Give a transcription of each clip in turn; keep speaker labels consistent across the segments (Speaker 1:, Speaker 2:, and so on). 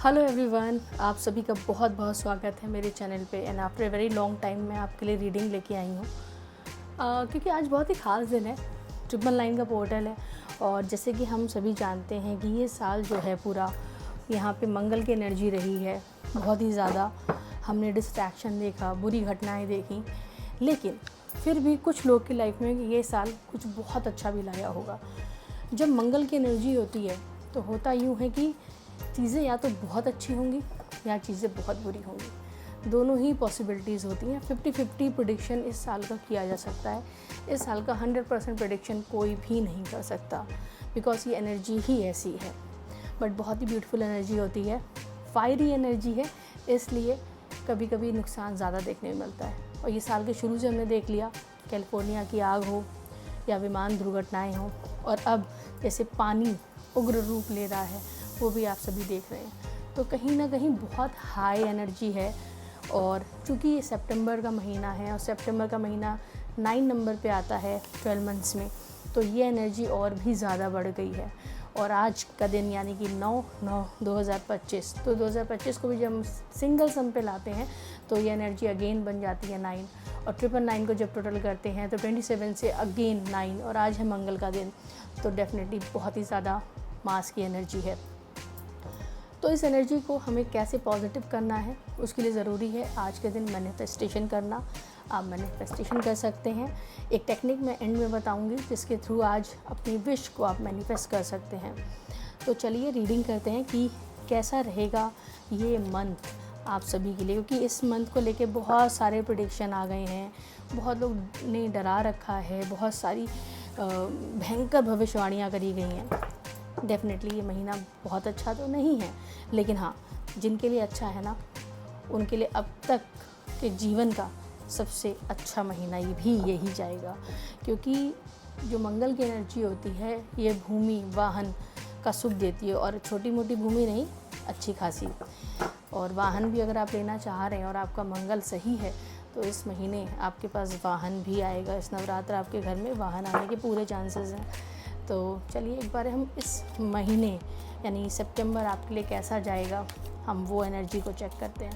Speaker 1: Hello everyone, आप सभी का बहुत बहुत स्वागत है मेरे चैनल पे। And after a very long time मैं आपके लिए रीडिंग लेके आई हूँ क्योंकि आज बहुत ही ख़ास दिन है। 999 का पोर्टल है और जैसे कि हम सभी जानते हैं कि ये साल जो है पूरा यहाँ पे मंगल की एनर्जी रही है। बहुत ही ज़्यादा हमने डिस्ट्रैक्शन देखा, बुरी घटनाएँ देखी, लेकिन फिर भी कुछ लोग की लाइफ में ये साल कुछ बहुत अच्छा भी लाया होगा। जब मंगल की एनर्जी होती है तो होता यूँ है कि चीज़ें या तो बहुत अच्छी होंगी या चीज़ें बहुत बुरी होंगी। दोनों ही पॉसिबिलिटीज़ होती हैं। 50-50 प्रेडिक्शन इस साल का किया जा सकता है। इस साल का 100% प्रेडिक्शन कोई भी नहीं कर सकता, बिकॉज ये एनर्जी ही ऐसी है। बट बहुत ही ब्यूटीफुल एनर्जी होती है, फायरी एनर्जी है, इसलिए कभी कभी नुकसान ज़्यादा देखने में मिलता है। और ये साल के शुरू से हमने देख लिया, कैलिफोर्निया की आग हो या विमान दुर्घटनाएँ हों, और अब जैसे पानी उग्र रूप ले रहा है वो भी आप सभी देख रहे हैं। तो कहीं ना कहीं बहुत हाई एनर्जी है। और चूँकि ये सितंबर का महीना है और सितंबर का महीना 9 नंबर पे आता है 12 मंथ्स में, तो ये एनर्जी और भी ज़्यादा बढ़ गई है। और आज का दिन यानी कि 9/9/2025, तो 2025 को भी जब हम सिंगल सम पे लाते हैं तो ये एनर्जी अगेन बन जाती है 9। और 999 को जब टोटल करते हैं तो 27 से अगेन 9, और आज है मंगल का दिन, तो डेफिनेटली बहुत ही ज़्यादा मास की एनर्जी है। तो इस एनर्जी को हमें कैसे पॉजिटिव करना है, उसके लिए ज़रूरी है आज के दिन मैनिफेस्टेशन करना। आप मैनिफेस्टेशन कर सकते हैं। एक टेक्निक मैं एंड में बताऊंगी जिसके थ्रू आज अपनी विश को आप मैनिफेस्ट कर सकते हैं। तो चलिए रीडिंग करते हैं कि कैसा रहेगा ये मंथ आप सभी के लिए, क्योंकि इस मंथ को लेके बहुत सारे प्रेडिक्शन आ गए हैं। बहुत लोग ने डरा रखा है, बहुत सारी भयंकर भविष्यवाणियाँ करी गई हैं। डेफिनेटली ये महीना बहुत अच्छा तो नहीं है, लेकिन हाँ, जिनके लिए अच्छा है ना, उनके लिए अब तक के जीवन का सबसे अच्छा महीना ये भी यही जाएगा। क्योंकि जो मंगल की एनर्जी होती है ये भूमि वाहन का सुख देती है, और छोटी मोटी भूमि नहीं, अच्छी खासी। और वाहन भी अगर आप लेना चाह रहे हैं और आपका मंगल सही है तो इस महीने आपके पास वाहन भी आएगा। इस नवरात्र आपके घर में वाहन आने के पूरे चांसेस हैं। तो चलिए एक बार हम इस महीने यानी सितंबर आपके लिए कैसा जाएगा, हम वो एनर्जी को चेक करते हैं।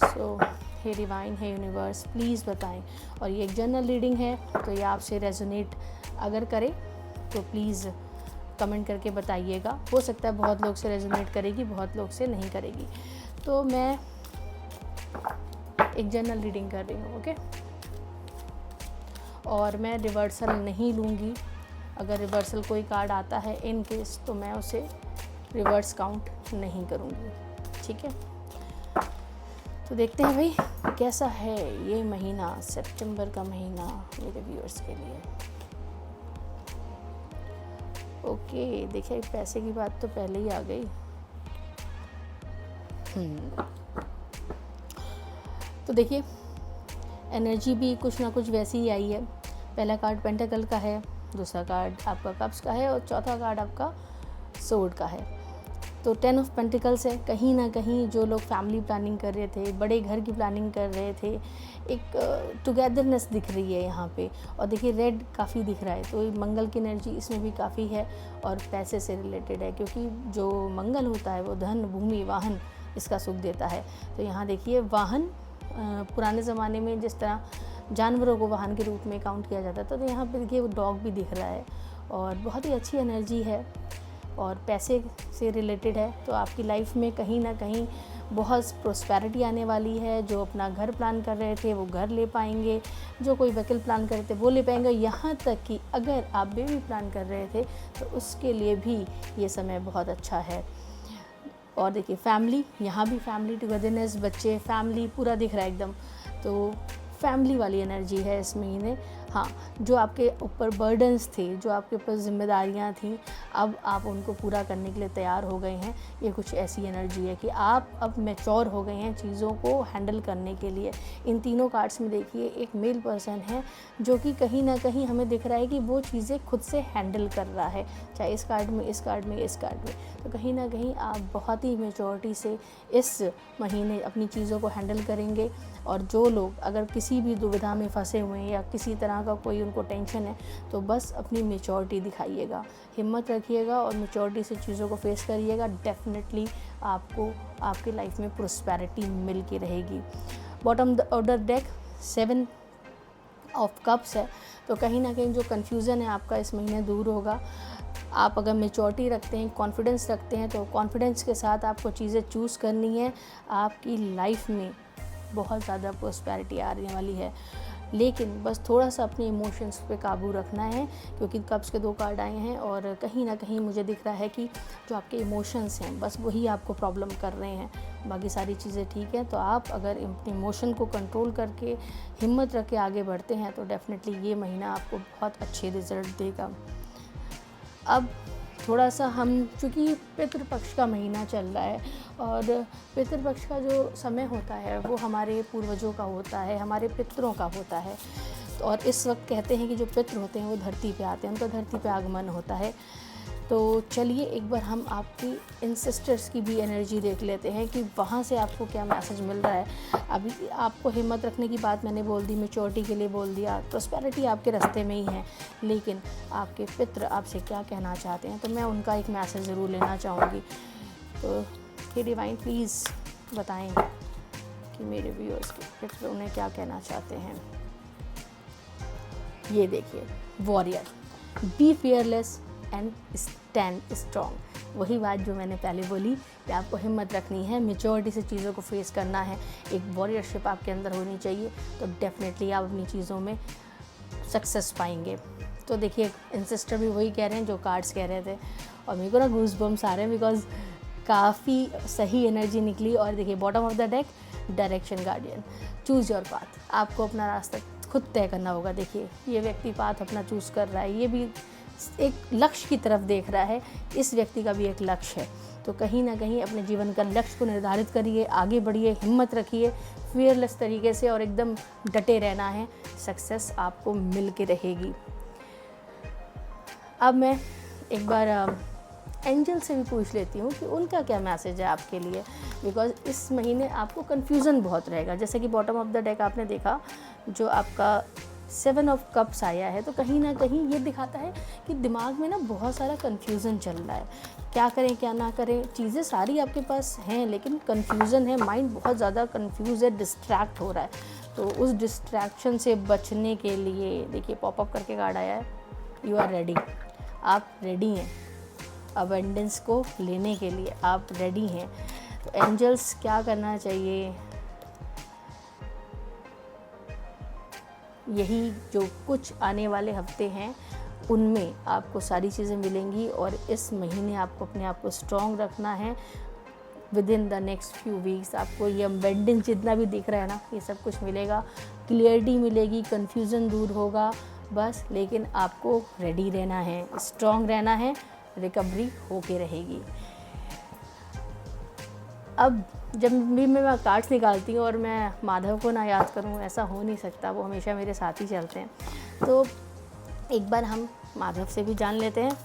Speaker 1: सो हे डिवाइन, हे यूनिवर्स, प्लीज़ बताएं। और ये एक जनरल रीडिंग है, तो ये आपसे रेजोनेट अगर करे तो प्लीज़ कमेंट करके बताइएगा। हो सकता है बहुत लोग से रेजोनेट करेगी, बहुत लोग से नहीं करेगी। तो मैं एक जनरल रीडिंग कर रही हूँ, ओके। और मैं रिवर्सल नहीं लूँगी। अगर रिवर्सल कोई कार्ड आता है इन केस, तो मैं उसे रिवर्स काउंट नहीं करूँगी, ठीक है। तो देखते हैं भाई कैसा है ये महीना, सितंबर का महीना मेरे व्यूअर्स के लिए। ओके, देखिए पैसे की बात तो पहले ही आ गई। तो देखिए एनर्जी भी कुछ ना कुछ वैसी ही आई है। पहला कार्ड पेंटाकल का है, दूसरा कार्ड आपका कप्स का है, और चौथा कार्ड आपका सोर्ड का है। तो 10 ऑफ पेंटिकल्स है। कहीं ना कहीं जो लोग फैमिली प्लानिंग कर रहे थे, बड़े घर की प्लानिंग कर रहे थे, एक टुगेदरनेस दिख रही है यहाँ पे। और देखिए रेड काफ़ी दिख रहा है, तो मंगल की एनर्जी इसमें भी काफ़ी है और पैसे से रिलेटेड है, क्योंकि जो मंगल होता है वो धन, भूमि, वाहन इसका सुख देता है। तो यहाँ देखिए वाहन, पुराने ज़माने में जिस तरह जानवरों को वाहन के रूप में काउंट किया जाता था, तो यहाँ पे देखिए वो डॉग भी दिख रहा है और बहुत ही अच्छी एनर्जी है और पैसे से रिलेटेड है। तो आपकी लाइफ में कहीं ना कहीं बहुत प्रोस्पेरिटी आने वाली है। जो अपना घर प्लान कर रहे थे वो घर ले पाएंगे, जो कोई व्हीकल प्लान कर रहे थे वो ले पाएंगे। यहाँ तक कि अगर आप बेबी प्लान कर रहे थे तो उसके लिए भी ये समय बहुत अच्छा है। और देखिए फैमिली, यहाँ भी फैमिली टुगेदरनेस, बच्चे, फैमिली पूरा दिख रहा है एकदम। तो फैमिली वाली एनर्जी है इस महीने। हाँ, जो आपके ऊपर बर्डन्स थे, जो आपके ऊपर जिम्मेदारियाँ थीं, अब आप उनको पूरा करने के लिए तैयार हो गए हैं। ये कुछ ऐसी एनर्जी है कि आप अब मैच्योर हो गए हैं चीज़ों को हैंडल करने के लिए। इन तीनों कार्ड्स में देखिए एक मेल पर्सन है जो कि कहीं ना कहीं हमें दिख रहा है कि वो चीज़ें खुद से हैंडल कर रहा है, चाहे इस कार्ड में, इस कार्ड में, इस कार्ड में। तो कहीं ना कहीं आप बहुत ही मैच्योरिटी से इस महीने अपनी चीज़ों को हैंडल करेंगे। और जो लोग अगर किसी भी दुविधा में फंसे हुए हैं या किसी तरह तरह का कोई उनको टेंशन है तो बस अपनी मेच्योरिटी दिखाइएगा, हिम्मत रखिएगा और मेच्योरिटी से चीज़ों को फेस करिएगा। डेफिनेटली आपको आपकी लाइफ में प्रोस्पेरिटी मिल के रहेगी। Bottom of the deck 7 of cups है, तो कहीं ना कहीं जो कन्फ्यूज़न है आपका इस महीने दूर होगा। आप अगर मेच्योरिटी रखते हैं, कॉन्फिडेंस रखते हैं, तो कॉन्फिडेंस के साथ आपको चीज़ें चूज़ करनी है। आपकी लाइफ में बहुत ज़्यादा प्रोस्पेरिटी आने वाली है, लेकिन बस थोड़ा सा अपने इमोशंस पे काबू रखना है, क्योंकि कप्स के 2 कार्ड आए हैं और कहीं ना कहीं मुझे दिख रहा है कि जो आपके इमोशंस हैं बस वही आपको प्रॉब्लम कर रहे हैं, बाकी सारी चीज़ें ठीक हैं। तो आप अगर अपने इमोशन को कंट्रोल करके हिम्मत रख के आगे बढ़ते हैं तो डेफिनेटली ये महीना आपको बहुत अच्छे रिजल्ट देगा। अब थोड़ा सा हम, चूँकि पितृपक्ष का महीना चल रहा है और पितृपक्ष का जो समय होता है वो हमारे पूर्वजों का होता है, हमारे पितरों का होता है। और इस वक्त कहते हैं कि जो पितृ होते हैं वो धरती पे आते हैं, उनका धरती पे आगमन होता है। तो चलिए एक बार हम आपकी एंसेस्टर्स की भी एनर्जी देख लेते हैं कि वहाँ से आपको क्या मैसेज मिल रहा है। अभी आपको हिम्मत रखने की बात मैंने बोल दी, मेच्योरिटी के लिए बोल दिया, प्रॉस्पेरिटी आपके रास्ते में ही है, लेकिन आपके पितृ आपसे क्या कहना चाहते हैं, तो मैं उनका एक मैसेज ज़रूर लेना चाहूँगी। तो कि डिवाइन प्लीज़ बताएं कि मेरे व्यूअर्स के पितृ उन्हें क्या कहना चाहते हैं। ये देखिए, warrior, be fearless and stand strong. वही बात जो मैंने पहले बोली कि आपको हिम्मत रखनी है, मेच्योरिटी से चीज़ों को फेस करना है, एक वॉरियरशिप आपके अंदर होनी चाहिए, तो डेफिनेटली आप अपनी चीज़ों में सक्सेस पाएंगे। तो देखिए एंसेस्टर भी वही कह रहे हैं जो कार्ड्स कह रहे थे, और मेरे को ना गूज बम्स आ रहे हैं बिकॉज काफ़ी सही एनर्जी निकली। और देखिए bottom of the deck, direction guardian, choose your path. आपको अपना रास्ता खुद तय करना होगा। देखिए ये व्यक्ति पाथ अपना चूज़ कर रहा है, ये भी एक लक्ष्य की तरफ देख रहा है, इस व्यक्ति का भी एक लक्ष्य है। तो कहीं ना कहीं अपने जीवन का लक्ष्य को निर्धारित करिए, आगे बढ़िए, हिम्मत रखिए, फियरलेस तरीके से और एकदम डटे रहना है, सक्सेस आपको मिल के रहेगी। अब मैं एक बार एंजल से भी पूछ लेती हूँ कि उनका क्या मैसेज है आपके लिए, बिकॉज इस महीने आपको कन्फ्यूज़न बहुत रहेगा। जैसे कि बॉटम ऑफ द डेक आपने देखा जो आपका 7 ऑफ कप्स आया है, तो कहीं ना कहीं ये दिखाता है कि दिमाग में ना बहुत सारा कन्फ्यूज़न चल रहा है, क्या करें क्या ना करें। चीज़ें सारी आपके पास हैं लेकिन कन्फ्यूज़न है, माइंड बहुत ज़्यादा कन्फ्यूज़ है, डिस्ट्रैक्ट हो रहा है। तो उस डिस्ट्रैक्शन से बचने के लिए देखिए पॉपअप करके कार्ड आया है, यू आर रेडी। आप रेडी हैं अबंडेंस को लेने के लिए, आप रेडी हैं। तो एंजल्स क्या करना चाहिए, यही जो कुछ आने वाले हफ्ते हैं उनमें आपको सारी चीज़ें मिलेंगी और इस महीने आपको अपने आप को स्ट्रॉन्ग रखना है। With in the next few weeks आपको ये अबंडेंस जितना भी दिख रहा है ना, ये सब कुछ मिलेगा, क्लियरिटी मिलेगी, कन्फ्यूज़न दूर होगा बस। लेकिन आपको रेडी रहना है, स्ट्रॉन्ग रहना है, रिकवरी होके रहेगी। अब जब भी मैं कार्ड्स निकालती हूँ और मैं माधव को ना याद करूँ, ऐसा हो नहीं सकता, वो हमेशा मेरे साथ ही चलते हैं। तो एक बार हम माधव से भी जान लेते हैं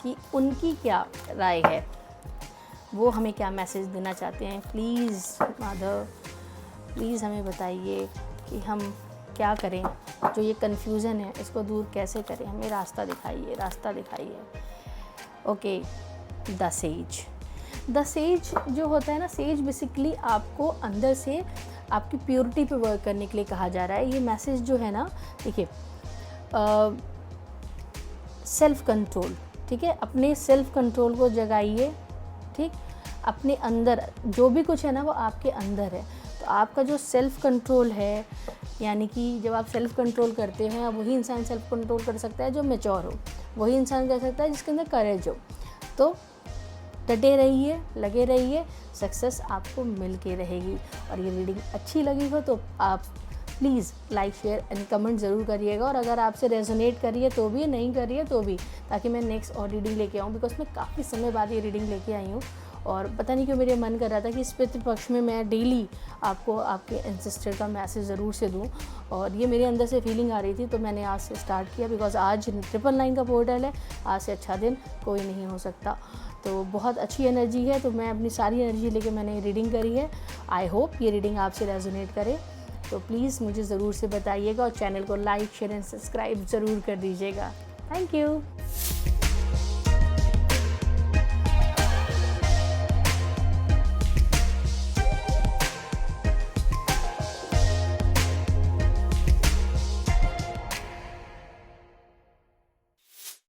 Speaker 1: कि उनकी क्या राय है, वो हमें क्या मैसेज देना चाहते हैं। प्लीज़ माधव, प्लीज़ हमें बताइए कि हम क्या करें, जो ये कन्फ्यूज़न है इसको दूर कैसे करें, हमें रास्ता दिखाइए, रास्ता दिखाइए। Okay, the sage. The sage जो होता है ना, सेज बेसिकली आपको अंदर से आपकी प्योरिटी पे वर्क करने के लिए कहा जा रहा है। ये मैसेज जो है ना, देखिए सेल्फ कंट्रोल, ठीक है, अपने सेल्फ कंट्रोल को जगाइए, ठीक, अपने अंदर जो भी कुछ है ना वो आपके अंदर है। तो आपका जो सेल्फ कंट्रोल है, यानी कि जब आप सेल्फ कंट्रोल करते हैं, वही इंसान सेल्फ कंट्रोल कर सकता है जो मैच्योर हो, वही इंसान कर सकता है जिसके अंदर करेज हो। तो डटे रहिए, लगे रहिए, सक्सेस आपको मिल के रहेगी। और ये रीडिंग अच्छी लगी हो तो आप please like, share and comment ज़रूर करिएगा। और अगर आपसे रेजोनेट करिए तो भी, नहीं करिए तो भी, ताकि मैं नेक्स्ट और रीडिंग लेके आऊँ, बिकॉज मैं काफ़ी समय बाद ये रीडिंग लेके आई हूँ और पता नहीं क्यों मेरे मन कर रहा था कि इस पितृपक्ष में मैं डेली आपको आपके एंसेस्टर का मैसेज ज़रूर से दूँ। और ये मेरे अंदर से फीलिंग आ रही थी, तो मैंने आज से स्टार्ट किया, बिकॉज आज 999 का पोर्टल है, आज से अच्छा दिन कोई नहीं हो सकता। तो बहुत अच्छी एनर्जी है, तो मैं अपनी सारी एनर्जी लेके मैंने रीडिंग करी है। आई होप ये रीडिंग आपसे रेजोनेट करे। तो प्लीज़ मुझे ज़रूर से बताइएगा और चैनल को लाइक शेयर एंड सब्सक्राइब ज़रूर कर दीजिएगा। Thank you.